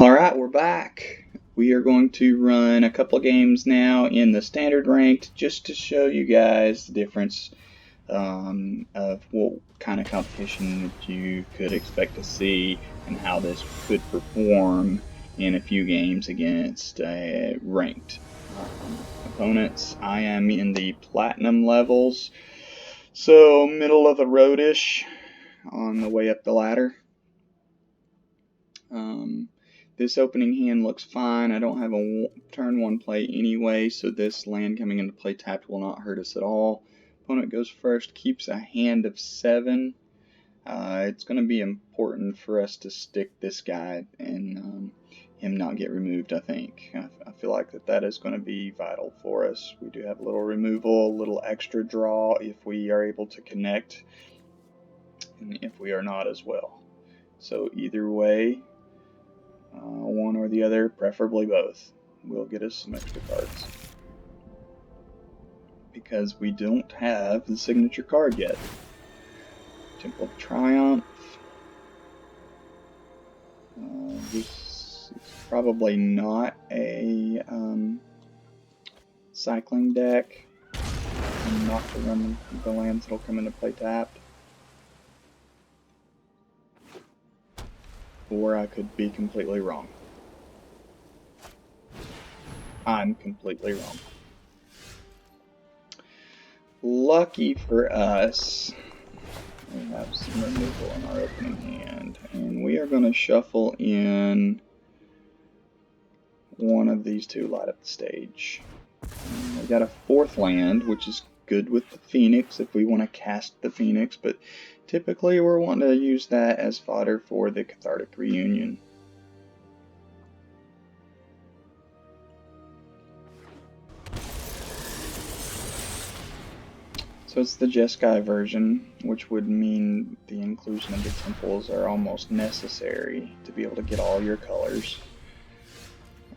Alright, we're back. We are going to run a couple of games now in the standard ranked just to show you guys the difference of what kind of competition that you could expect to see and how this could perform in a few games against ranked opponents. I am in the platinum levels, so middle of the roadish on the way up the ladder. This opening hand looks fine. I don't have a turn 1 play anyway, so this land coming into play tapped will not hurt us at all. Opponent goes first, keeps a hand of 7. It's going to be important for us to stick this guy and him not get removed, I think. I feel like that is going to be vital for us. We do have a little removal, a little extra draw if we are able to connect, and if we are not as well. So either way, one or the other, preferably both, will get us some extra cards. Because we don't have the signature card yet. Temple of Triumph. This is probably not a cycling deck. Not to run the lands that'll come into play tapped. Or I could be completely wrong. I'm completely wrong. Lucky for us, we have some removal in our opening hand, and we are going to shuffle in one of these two light up the stage. We got a 4th land, which is good with the Phoenix if we want to cast the Phoenix, but typically we're wanting to use that as fodder for the Cathartic Reunion. So it's the Jeskai version, which would mean the inclusion of the temples are almost necessary to be able to get all your colors.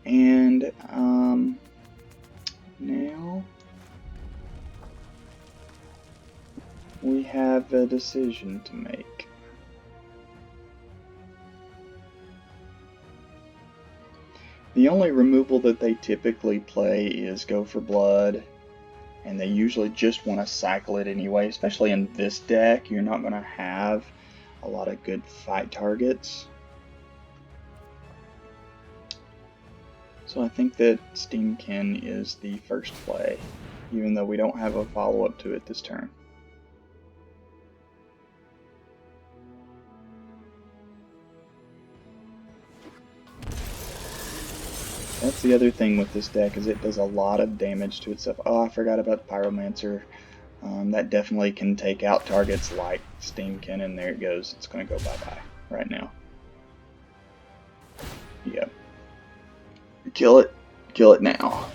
And now we have a decision to make. The only removal that they typically play is Go for Blood, and they usually just want to cycle it anyway. Especially in this deck, you're not going to have a lot of good fight targets. So I think that Steamkin is the first play, even though we don't have a follow-up to it this turn. That's the other thing with this deck, is it does a lot of damage to itself. Oh, I forgot about Pyromancer. That definitely can take out targets like Steamkin, and there it goes. It's going to go bye-bye right now. Yep. Kill it. Kill it now.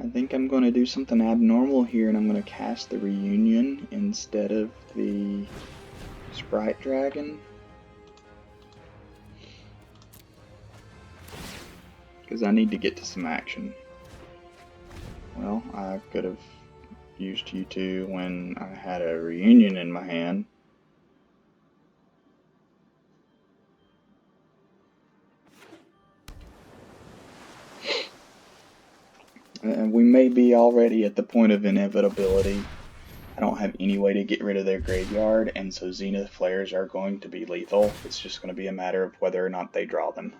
I think I'm going to do something abnormal here, and I'm going to cast the Reunion instead of the Sprite Dragon. Because I need to get to some action. Well, I could have used you two when I had a Reunion in my hand. And we may be already at the point of inevitability. I don't have any way to get rid of their graveyard, and so Zenith Flares are going to be lethal. It's just going to be a matter of whether or not they draw them.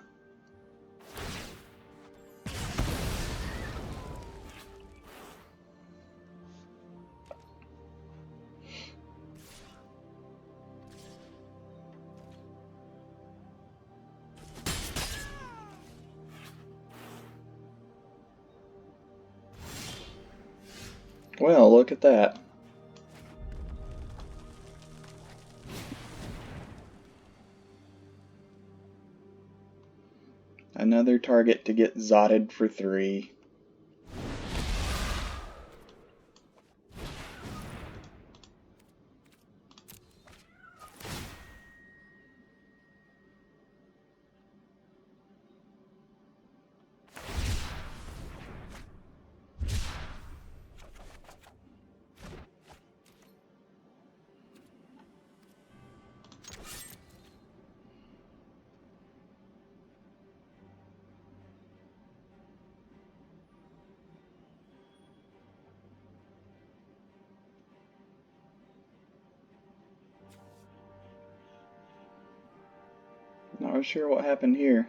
Well, look at that. Another target to get zotted for 3. Not sure what happened here.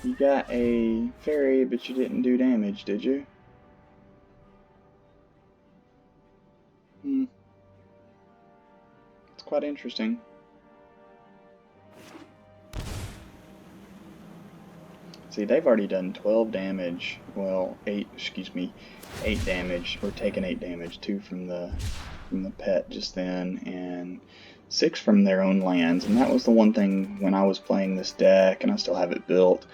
You got a fairy, but you didn't do damage, did you? It's quite interesting. See, they've already done 12 damage. Well, 8 damage. We're taking 8 damage, 2 from the pet just then, and 6 from their own lands. And that was the one thing when I was playing this deck, and I still have it built,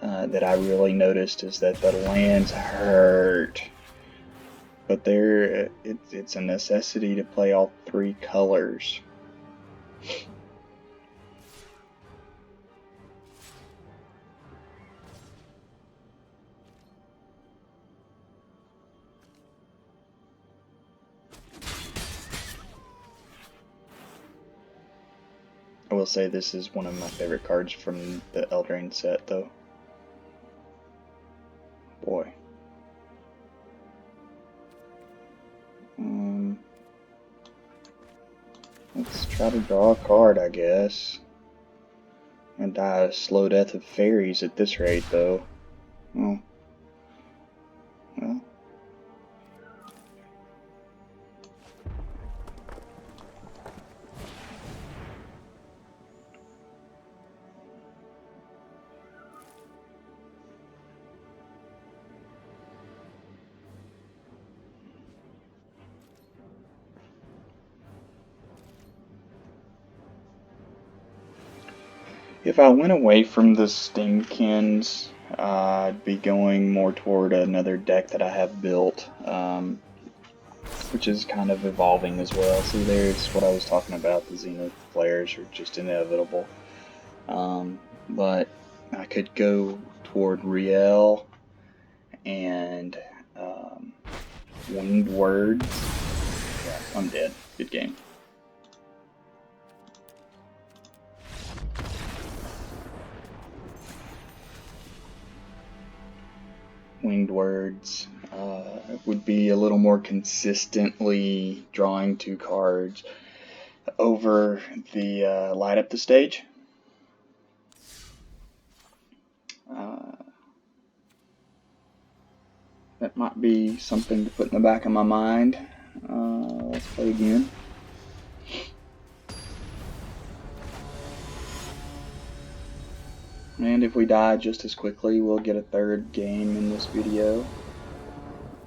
that I really noticed is that the lands hurt. But it's a necessity to play all 3 colors. I will say this is one of my favorite cards from the Eldraine set, though. Boy. Let's try to draw a card, I guess. And die a slow death of fairies at this rate, though. Oh. Well. If I went away from the Stingkins, I'd be going more toward another deck that I have built, which is kind of evolving as well. See, there's what I was talking about. The Zenith players are just inevitable. But I could go toward Riel and Winged Words. Yeah, I'm dead. Good game. Winged Words would be a little more consistently drawing 2 cards over the light up the stage. That might be something to put in the back of my mind. Let's play again. And if we die just as quickly, we'll get a 3rd game in this video.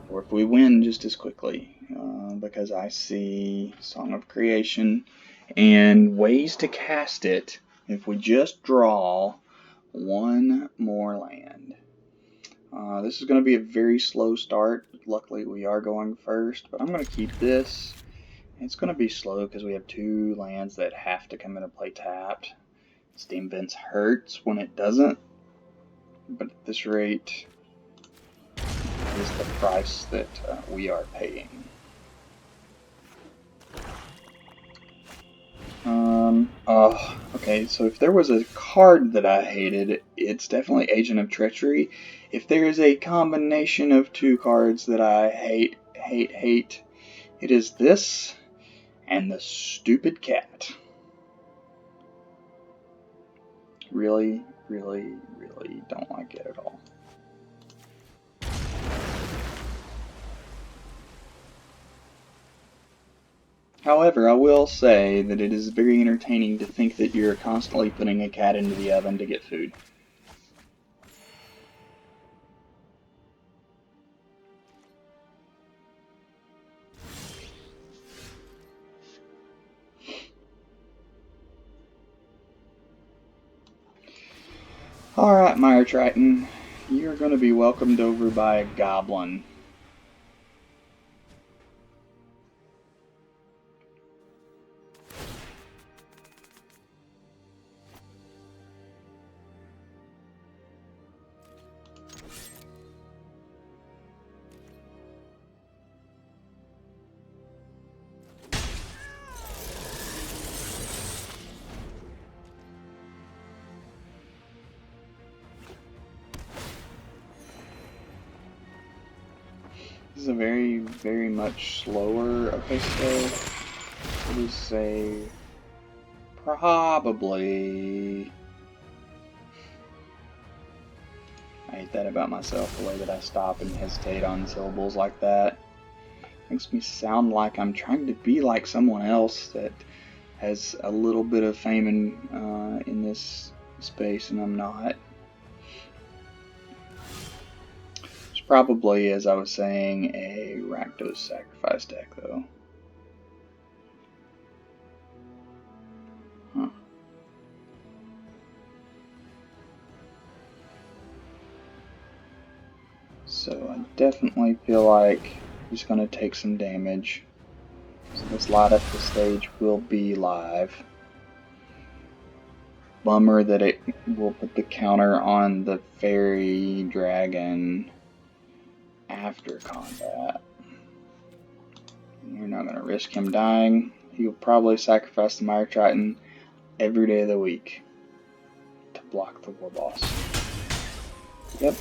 Or if we win just as quickly, because I see Song of Creation and ways to cast it if we just draw 1 more land. This is going to be a very slow start. Luckily we are going first, but I'm going to keep this. It's going to be slow because we have 2 lands that have to come into play tapped. Steam Vents hurts when it doesn't, but at this rate is the price that we are paying. Okay, so if there was a card that I hated, it's definitely Agent of Treachery. If there is a combination of 2 cards that I hate, it is this and the stupid cat. Really, really, really don't like it at all. However, I will say that it is very entertaining to think that you're constantly putting a cat into the oven to get food. Alright, Mire Triton, you're going to be welcomed over by a goblin. This is a very much slower. Okay, so what is say probably. I hate that about myself, the way that I stop and hesitate on syllables like that. Makes me sound like I'm trying to be like someone else that has a little bit of fame in this space, and I'm not. It's probably, as I was saying, a Rakdos sacrifice deck, though. Huh. So I definitely feel like he's going to take some damage. So this light up the stage will be live. Bummer that it will put the counter on the fairy dragon after combat. You're not going to risk him dying. He'll probably sacrifice the Mire Triton every day of the week to block the war boss. Yep.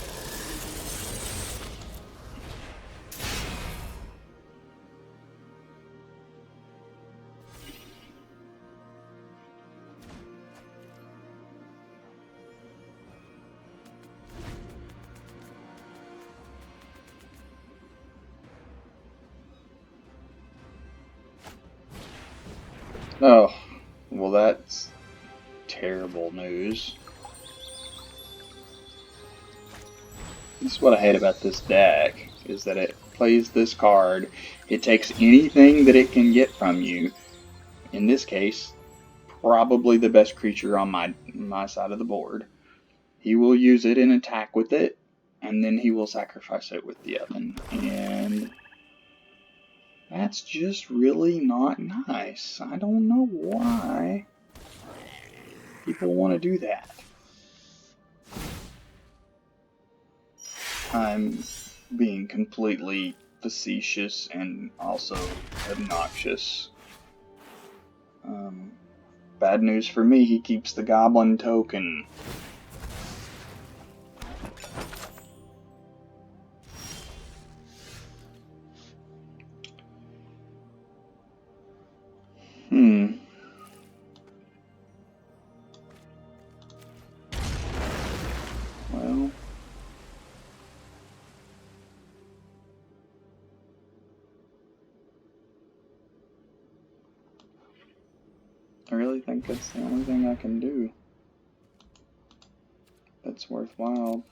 Oh, well, that's terrible news. This is what I hate about this deck, is that it plays this card. It takes anything that it can get from you. In this case, probably the best creature on my side of the board. He will use it and attack with it, and then he will sacrifice it with the oven. And that's just really not nice. I don't know why people want to do that. I'm being completely facetious and also obnoxious. Bad news for me, he keeps the goblin token. Well, I really think it's the only thing I can do that's worthwhile.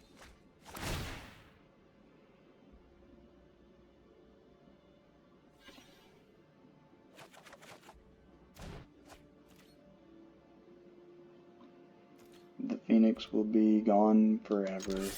The Phoenix will be gone forever.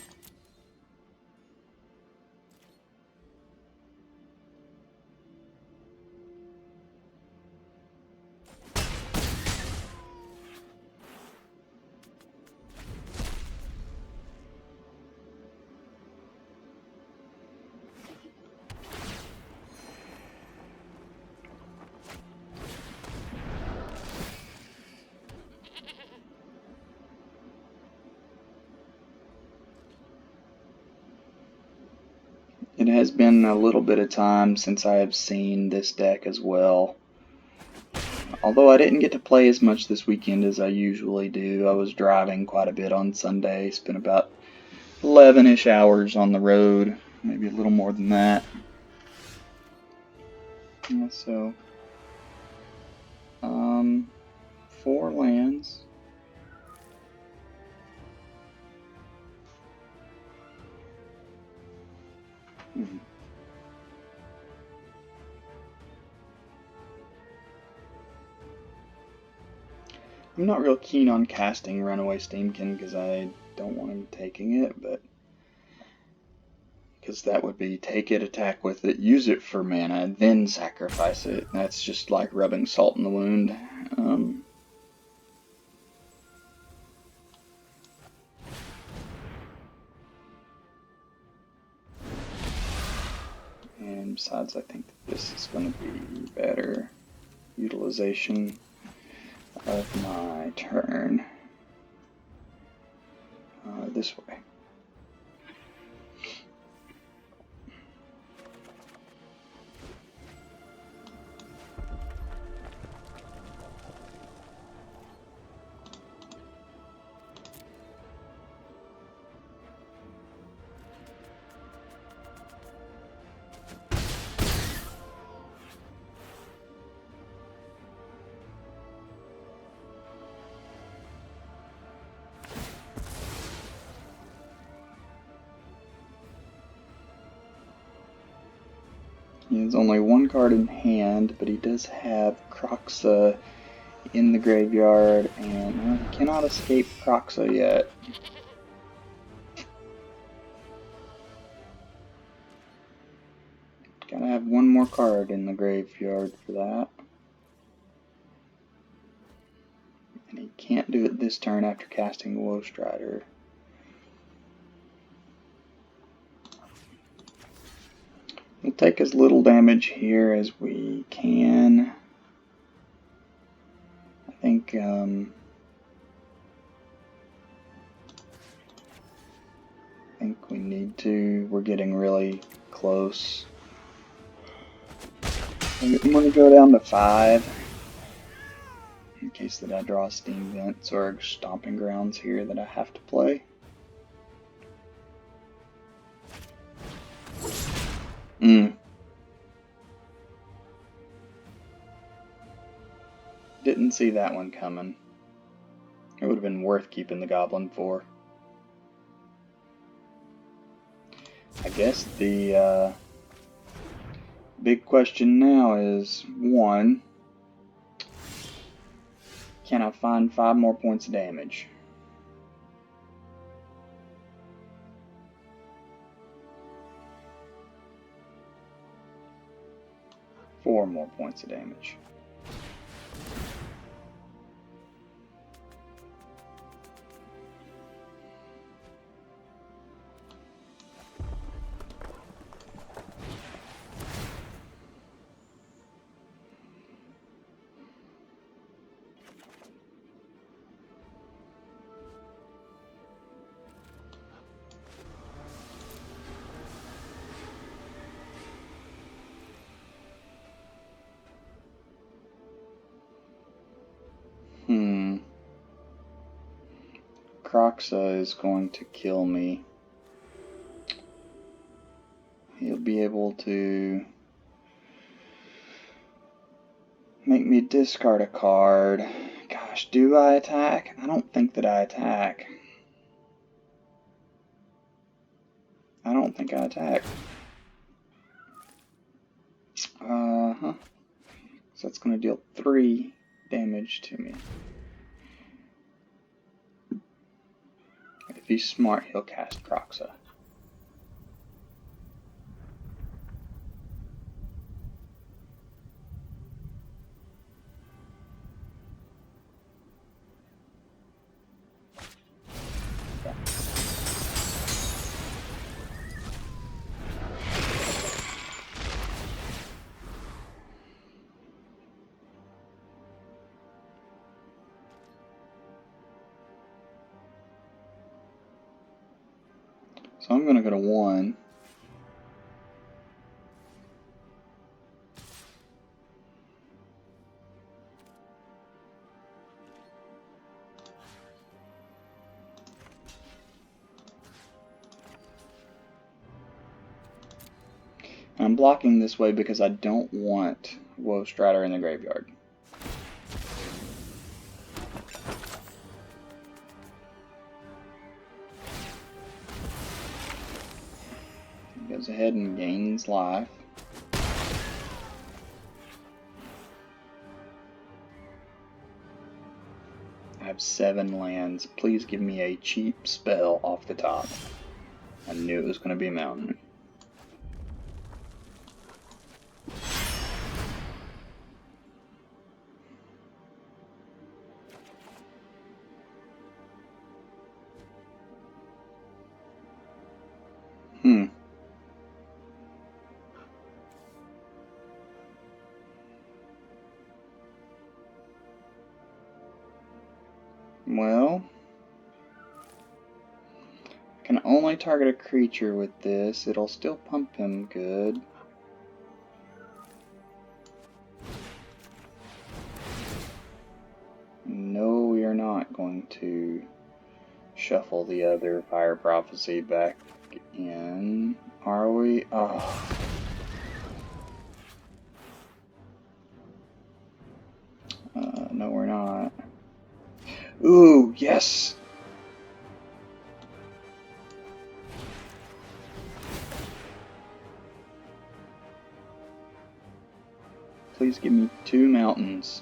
It has been a little bit of time since I have seen this deck as well. Although I didn't get to play as much this weekend as I usually do. I was driving quite a bit on Sunday, spent about 11-ish hours on the road, maybe a little more than that. Yeah, so, 4 lands. I'm not real keen on casting Runaway Steamkin because I don't want him taking it, but because that would be take it, attack with it, use it for mana, then sacrifice it. That's just like rubbing salt in the wound. And besides, I think that this is going to be better utilization of my turn this way. He has only one card in hand, but he does have Kroxa in the graveyard, and he cannot escape Kroxa yet. Gotta have one more card in the graveyard for that. And he can't do it this turn after casting Woe Strider. We'll take as little damage here as we can. I think we need to. We're getting really close. I'm going to go down to 5 in case that I draw Steam Vents or Stomping Grounds here that I have to play. Didn't see that one coming. It would have been worth keeping the Goblin for. I guess the big question now is, 1, can I find 5 more points of damage? Four more points of damage. Kroxa is going to kill me. He'll be able to make me discard a card. Gosh, do I attack? I don't think that I attack. I don't think I attack. So that's going to deal 3 damage to me. If he's smart, he'll cast Kroxa. So I'm going to go to 1. I'm blocking this way because I don't want Woe Strider in the graveyard. Goes ahead and gains life. I have 7 lands. Please give me a cheap spell off the top. I knew it was going to be a mountain. Well, I can only target a creature with this. It'll still pump him good. No, we are not going to shuffle the other Fire Prophecy back in. Are we? Oh. No, we're not. Ooh, yes! Please give me 2 mountains.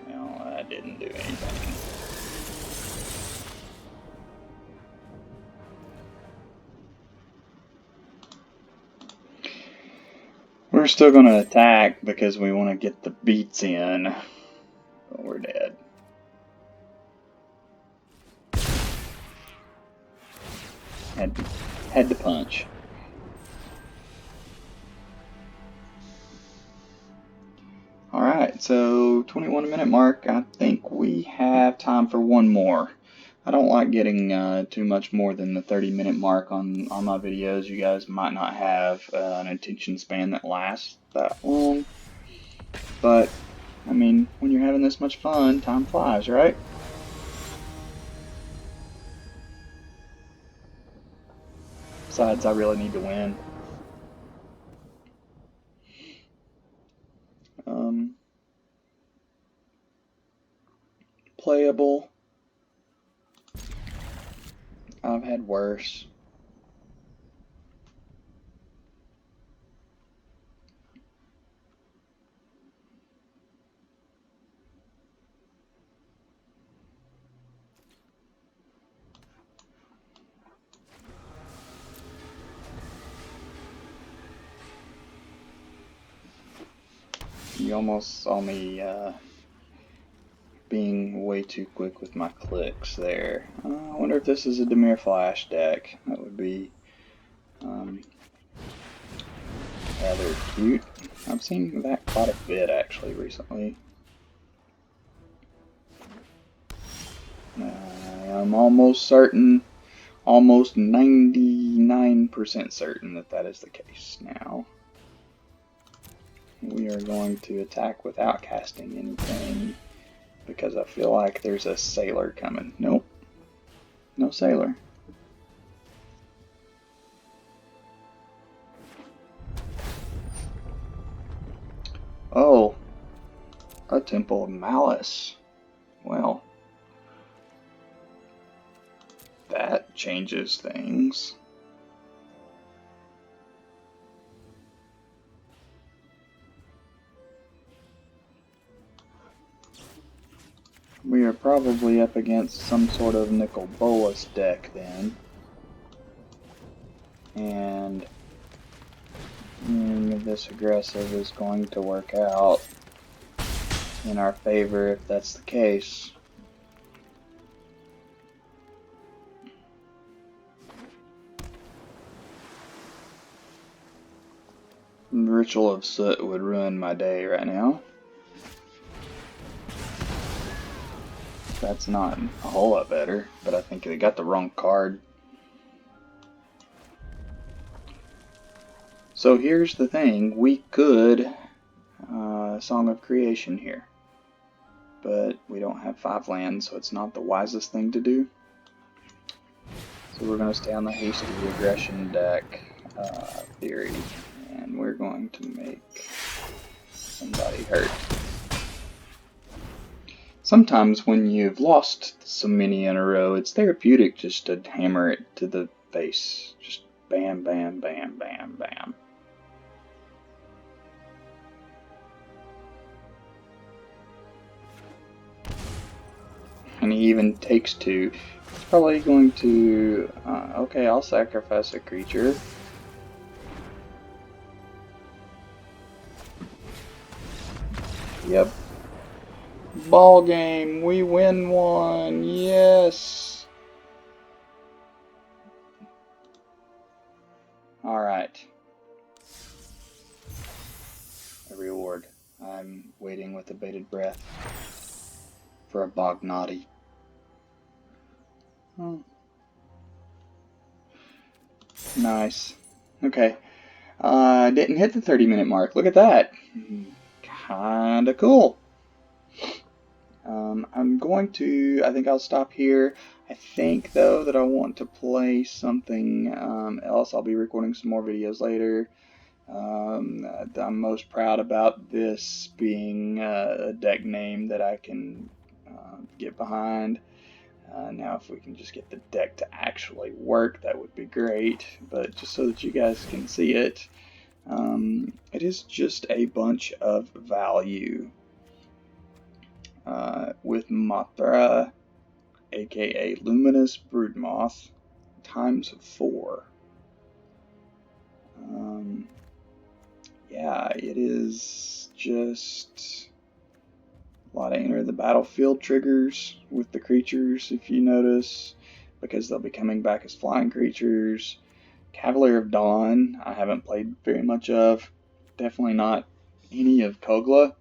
No, that didn't do anything. We're still going to attack because we want to get the beats in. But we're dead. Had to punch. Alright, so 21-minute mark. I think we have time for one more. I don't like getting too much more than the 30-minute mark on my videos. You guys might not have an attention span that lasts that long. But, I mean, when you're having this much fun, time flies, right? Besides, I really need to win. Playable. I've had worse. You almost saw me being way too quick with my clicks there. I wonder if this is a Dimir Flash deck. That would be rather cute. I've seen that quite a bit actually recently. I'm almost certain, almost 99% certain that is the case now. We are going to attack without casting anything because I feel like there's a sailor coming. Nope. No sailor. Oh. A Temple of Malice. Well. That changes things. We are probably up against some sort of Nicol Bolas deck then. And this aggressive is going to work out in our favor if that's the case. Ritual of Soot would ruin my day right now. That's not a whole lot better, but I think they got the wrong card. So here's the thing, we could Song of Creation here, but we don't have 5 lands, so it's not the wisest thing to do. So we're going to stay on the hasty aggression deck theory, and we're going to make somebody hurt. Sometimes when you've lost so many in a row, it's therapeutic just to hammer it to the face. Just bam, bam, bam, bam, bam. and he even takes 2. It's probably going to... okay, I'll sacrifice a creature. Yep. Ball game. We win one. Yes. Alright. A reward. I'm waiting with a bated breath for a Bognati. Oh. Nice. Okay. Didn't hit the 30-minute mark. Look at that. Kinda cool. I think I'll stop here. I think, though, that I want to play something else. I'll be recording some more videos later. I'm most proud about this being a deck name that I can get behind. Now, if we can just get the deck to actually work, that would be great. But just so that you guys can see it, it is just a bunch of value with Mothra, aka Luminous Broodmoth, times 4. Yeah, it is just a lot of enter the battlefield triggers with the creatures, if you notice, because they'll be coming back as flying creatures. Cavalier of Dawn, I haven't played very much of. Definitely not any of Kogla.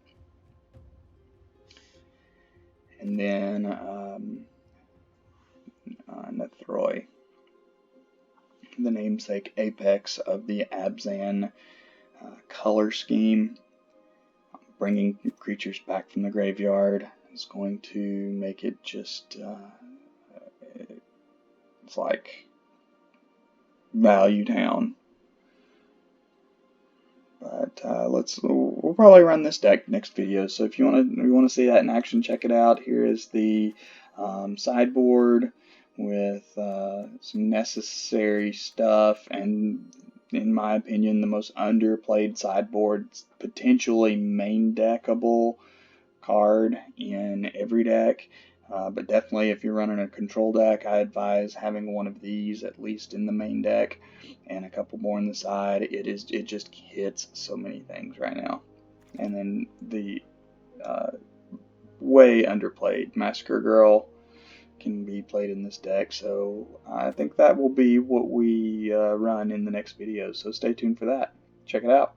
And then Nethroi, the namesake apex of the Abzan color scheme. Bringing creatures back from the graveyard is going to make it just, it's like value town. But we'll probably run this deck next video. So if you want to see that in action, check it out. Here is the sideboard with some necessary stuff, and in my opinion, the most underplayed sideboard, potentially main deckable card in every deck. But definitely, if you're running a control deck, I advise having one of these at least in the main deck, and a couple more on the side. It just hits so many things right now. And then the way underplayed Massacre Girl can be played in this deck. So I think that will be what we run in the next video. So stay tuned for that. Check it out.